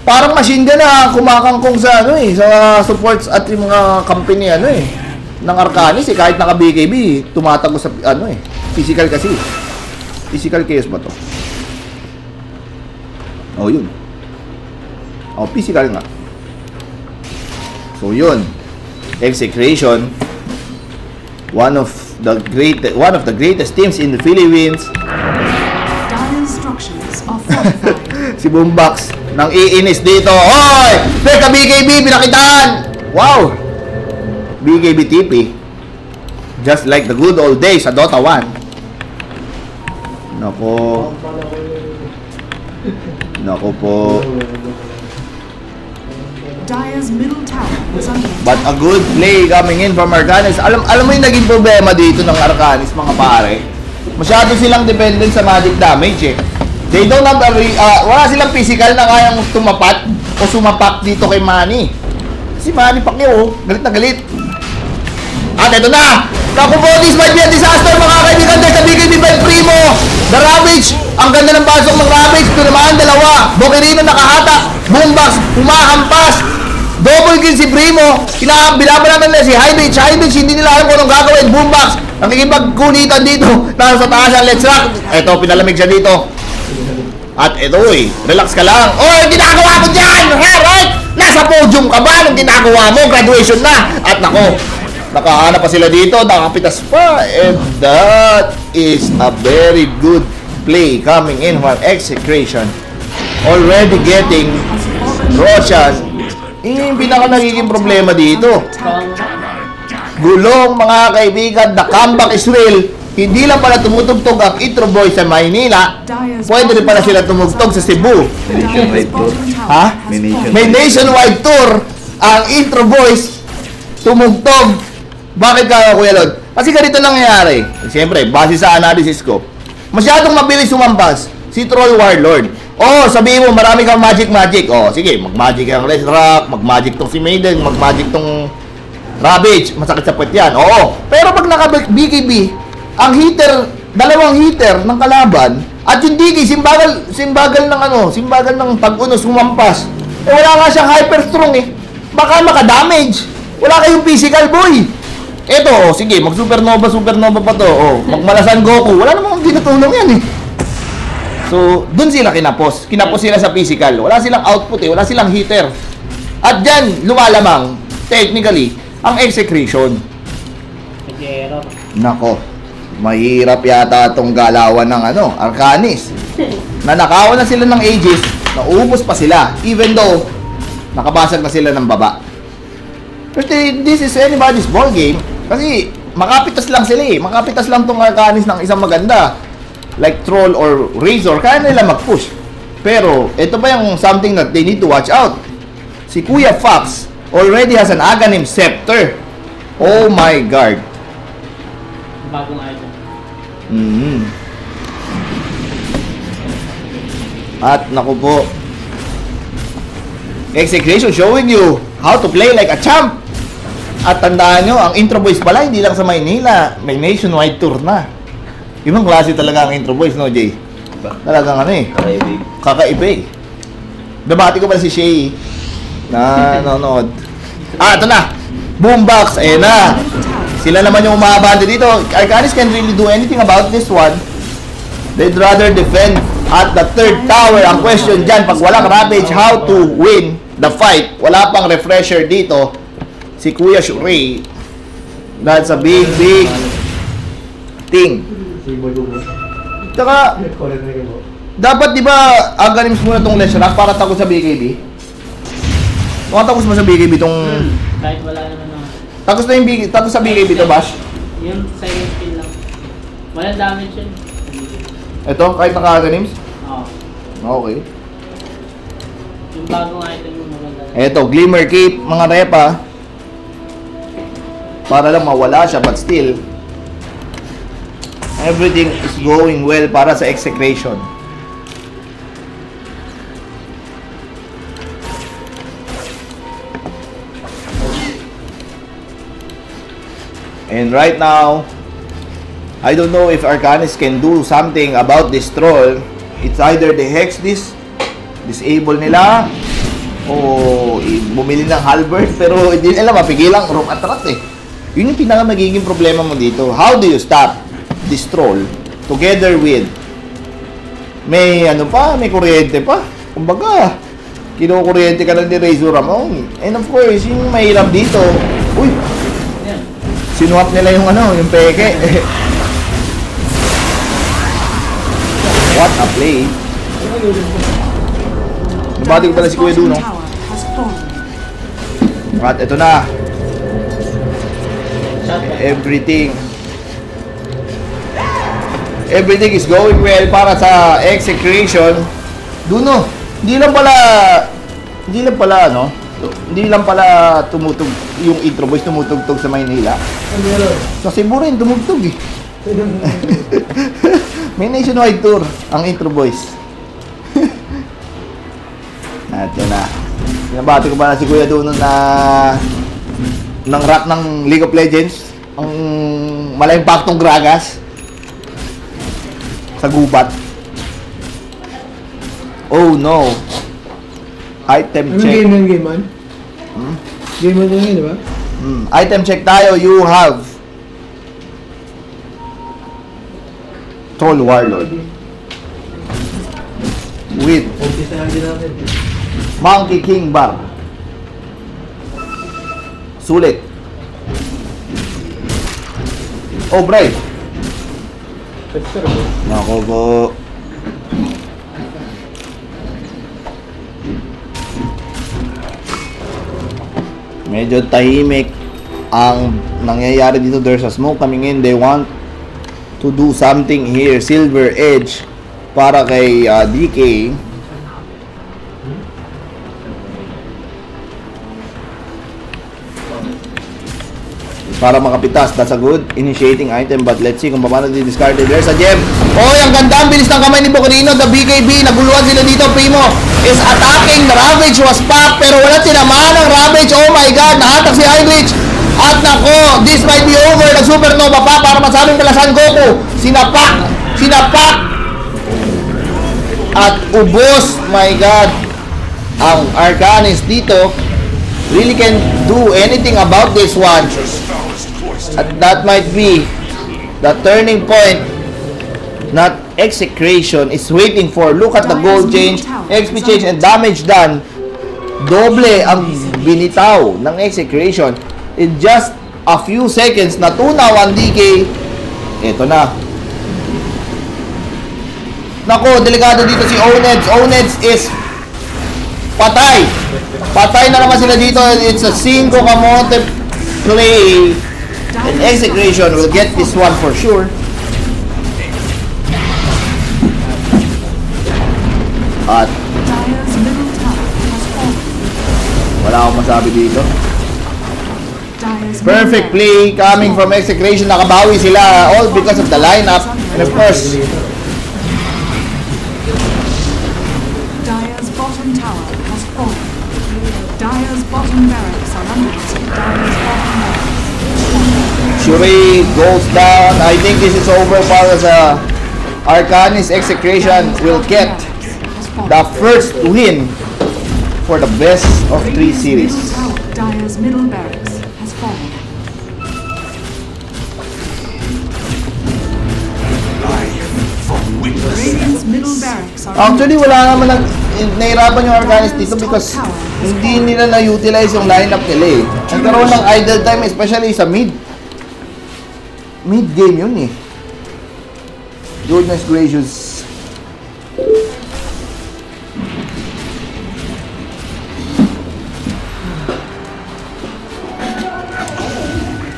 parang machine gun na kumakangkong sa sa supports at yung mga company ng Arcanis eh. Kahit naka BKB, tumatago sa physical kasi. Physical chaos ba to? Oh, yun. Oh, physical nga. So, yun. Execration. One of the greatest teams in the Philippines. Dire structures are fortified. Si Boombox nang iinis dito. Hoy! Teka, BKB, pinakitaan! Wow! BKB TP. Just like the good old days sa Dota 1. Nako. Nako po. Dire's middle tower is under But a good play coming in from Arcanis. Alam mo yung naging problema dito ng Arcanis, mga pare. Masyado silang dependent sa magic damage eh. They don't have wala silang physical na kayang tumapat o sumapak dito kay Manny. Si Manny Pacquiao, galit na galit. At ito na! Naku po, this might be a disaster mga kaibigan. There's a BKB by Primo. The Ravage. Ang ganda ng pasok ng Ravage. Ito naman, dalawa. Bocorino nakahata. Boombox, humahampas. Double kill si Primo. Binabanatan nila si Hybrid. Hybrid, hindi nila alam kung anong gagawin. Boombox, nakikipagkulitan dito. Nasa taas ang Let's Rock. Ito, pinalamig siya dito. At ito relax ka lang. Oy, ginagawa mo dyan! Right? Nasa podium ka ba? Anong ginagawa mo? Graduation na. At nako, nakahanap pa sila dito, nakapitas pa. And that is a very good play coming in from Execration. Already getting Roshan. Yung pinaka nagiging problema dito. Gulong mga kaibigan, the comeback is real. Hindi lang pala tumutugtog ang Intro Boys sa Maynila. Pwede rin pala sila tumugtog sa Cebu. Ha? May nationwide tour ang Intro Boys tumugtog. Bakit ka, Kuya Lod? Kasi ganito nangyayari. Siyempre, base sa analysis ko, masyadong mabilis sumampas si Troll Warlord. Oh, sabihin mo, marami kang magic. Oh, sige, mag-magic ang Let's Rock, mag-magic tong si Maiden, mag-magic tong Ravage. Masakit sa puwet yan. Oo. Pero pag naka-BKB, ang hitter, dalawang hitter ng kalaban, at yung DK, simbagal ng simbagal ng pag-uno, sumampas. Eh, wala nga siyang hyper strong eh. baka makadamage. Wala kayong physical, boy. Eto, sige, mag-supernova pa to. Oh, magmalasan Goku. Wala namang tinutulong yan eh. So, dun sila kinapos. Kinapos sila sa physical. Wala silang output eh. Wala silang hitter. At dyan, lumalamang, technically, ang execution. Nag-error. Nako, mahirap yata itong galawan ng Arcanis. Nanakawan na sila ng Aegis, naubos pa sila, even though nakabasag na sila ng baba. But this is anybody's ball game. Kasi makapitas lang sila eh. Makapitas lang tong Arcanis ng isang maganda. Like Troll or Razor, kaya nila mag-push. Pero, ito pa yung something that they need to watch out. Si Kuya Fox already has an Aghanim Scepter. Oh my God. Bagong item. At naku po, Execution showing you how to play like a champ. At tandaan nyo, ang Intro Boys pala hindi lang sa Maynila, may nationwide tour na. Ibang klase talaga ang Intro Boys, no, Jay? Talagang kakaiba eh. Dabati ko pala si Shay na nanonood. Ito na! Boombox! Ayan na! Sila naman yung umabante dito. Arcanis can't really do anything about this one. They'd rather defend at the third tower. Ang question dyan, pag walang Ravage, how to win the fight? Wala pang refresher dito. Si Kuya Shurei. That's a big thing. Tsaka, dapat di ba Aghanims muna tong Leshrac para takot sa BKB? Takot mo sa BKB tong... Kahit wala naman naman. Takot sa BKB to, Bash? Yung silent kill lang. Walang damage yun. Ito, kahit naka-Aghanims? Oo. Okay. Yung bagong item yung maganda. Ito, Glimmer Cape, mga repa. Para lang mawala siya, but still, everything is going well para sa execration. And right now, I don't know if Arcanis can do something about this troll. It's either the Hex disable nila, o bumili ng Halberd, pero hindi nila mapigilang room attract eh. Yun yung pinaka magiging problema mo dito. How do you stop this troll together with may may kuryente pa? Kumbaga, kinukuryente ka na ni Razor Ramon. And of course, yung mahirap dito, uy, sinuwap nila yung yung peke. What a play. Nabati ko pala si Kuya Duno. At ito na. Everything is going well para sa execution. Duno, hindi lang pala tumutug yung Intro Boys, tumutugtog sa Maynila. Sa Cebu rin tumugtog eh. May nationwide tour ang Intro Boys. At yun na. Pinabati ko pa na si Kuya Duno na ng rock ng League of Legends, ang malayimpaktong Gragas sa gubat. Oh no. Item check. Game man? Game man yun, di ba? Item check tayo. You have Troll Warlord with Monkey King Bar. Sulit. Oh, Brave. Nako po. Medyo tahimik ang nangyayari dito. There's a smoke coming in. They want to do something here. Silver Edge para kay DK. Para makapitas. That's a good initiating item. But let's see kung paano di-discard. There's a gem. Oh, ang ganda. Ang bilis ng kamay ni Bocorino. The BKB. Naguluhan sila dito. Primo is attacking. The Ravage was packed. Pero wala tinamaan ng Ravage. Oh my God. Nahatak si Heinrich. At nako, this might be over. Nag-supernova pa para masabing kalasan Goku. Sinapak. At ubos. My God. Ang Arcanis dito. really can do anything about this one. At that might be the turning point that Execration is waiting for. Look at the gold change, XP change, and damage done. Doble ang binitaw ng Execration in just a few seconds. Natunaw ang DK. Ito na. Nako, delikado dito si Oneds. Oneds is patay. Patay na naman sila dito. It's a 5 kamote play. And Execration will get this one for sure. At Dire's middle tower has fallen. wala akong masabi dito. Dire's Perfect play coming from Execration. Nakabawi sila all because of the lineup. And of course, Dire's bottom tower has fallen. Dire's bottom barracks are under attack. Dire's bottom barracks. Shuri goes down. I think this is over para sa Arcanis. Execration will get the first win for the best of 3 series. Dire's middle barracks has fallen. Radiant's middle barracks are Actually, wala naman nahirapan yung Arcanis dito because hindi nila na-utilize yung lineup nila eh. Nagkaroon ng idle time, especially sa mid. Mid game yun eh. Goodness gracious.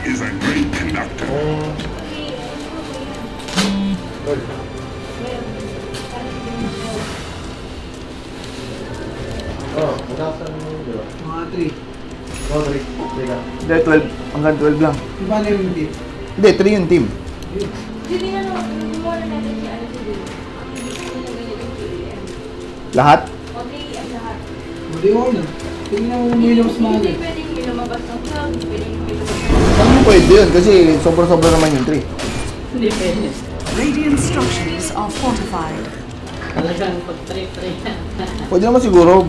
Is a great conductor. Mga 3. Hindi, 12. Hanggang 12 lang. Di ba na yung team? Hindi, 3 yung team. Lahat? Hindi ko na. Tingnan mo muna yung mas maaga. Ano pwede yun? Kasi sobra-sobra naman yung 3. Hindi pwede. Radiant structures are fortified. Talagang pag-trip-trip. Pwede naman siguro,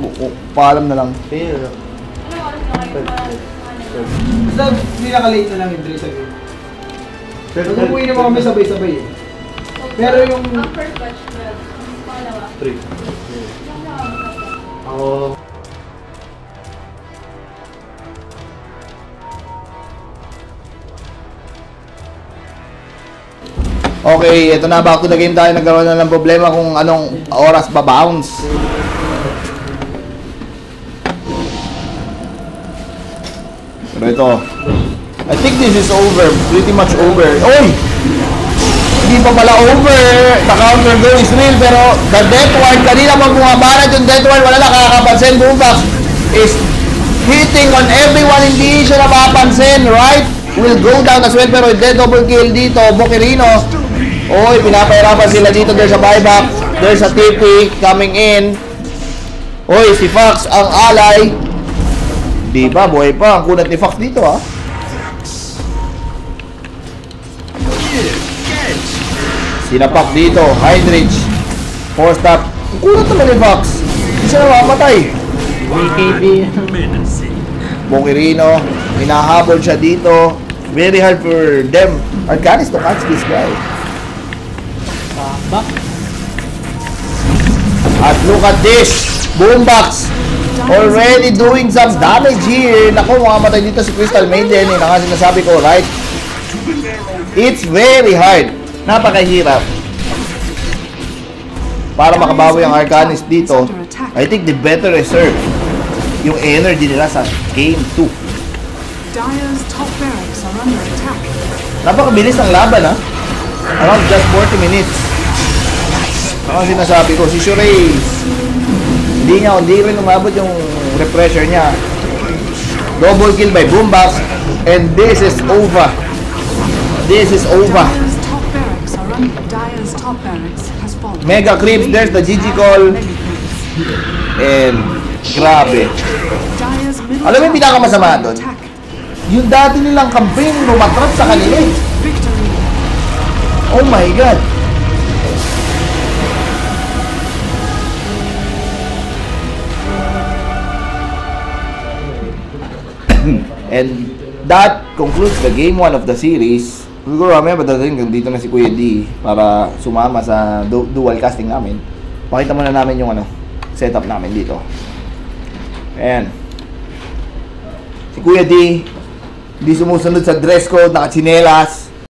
paalam na lang. Basta hindi nakalate na lang yung 3 sa game. Nag-uwi naman kami sabay-sabay eh. Pero yung... Ang first batch, pangalawa. 3. Ako... Okay, ito na, back to the game tayo. Nagkaroon na ng problema kung anong oras ba-bounce. Pero ito, I think this is over. Pretty much over. Oy! Hindi pa pala over. The counter go is real. Pero the death ward, kanina pag bumabanat yung death ward, wala nakakapansin. Bumax is hitting on everyone. Hindi siya napapansin, right? Will go down as well. Pero dead double kill dito. Bokirino. Oy, pinapahirapan sila dito. There's a buyback. There's a TP coming in. Oy, si Fox ang ally. Di ba, buhay pa. Ang kunat ni Fox dito, ha? Sinapak dito. Hydrich. 4 stop. Ang kunat naman ni Fox. Hindi siya namamatay. BKB. Bokirino. Hinahabol siya dito. Very hard for them. Arcanis to catch this guy. Back. At look at this. Boombox. Already doing some damage here. Naku, makamatay dito si Crystal Maiden. Yun ang nga sinasabi ko, right? It's very hard. Napakahirap. Para makabawi ang Arcanis dito, I think the better reserve yung energy nila sa game 2. Dire's top barracks are under attack. Napakabilis ng laban, ha? Around just 40 minutes. Ang sinasabi ko, si Shurey, hindi rin umabot yung refresher niya. Double kill by Boombox, and this is over. This is over. Dire's top barracks are under. Dire's top barracks has fallen. Mega creeps, there's the GG call. And grabe. Dire's middle Alam mo yung pinakamasama doon? attack. Yung dati nilang campaign, lumatrap sa kanila eh. Victory. Oh my God. And that concludes the game 1 of the series. Siguro mamaya padating dito na si Kuya D para sumama sa dual casting namin. Pakita muna namin yung setup namin dito. Ayan. Si Kuya D, hindi sumusunod sa dress code, nakatsinelas.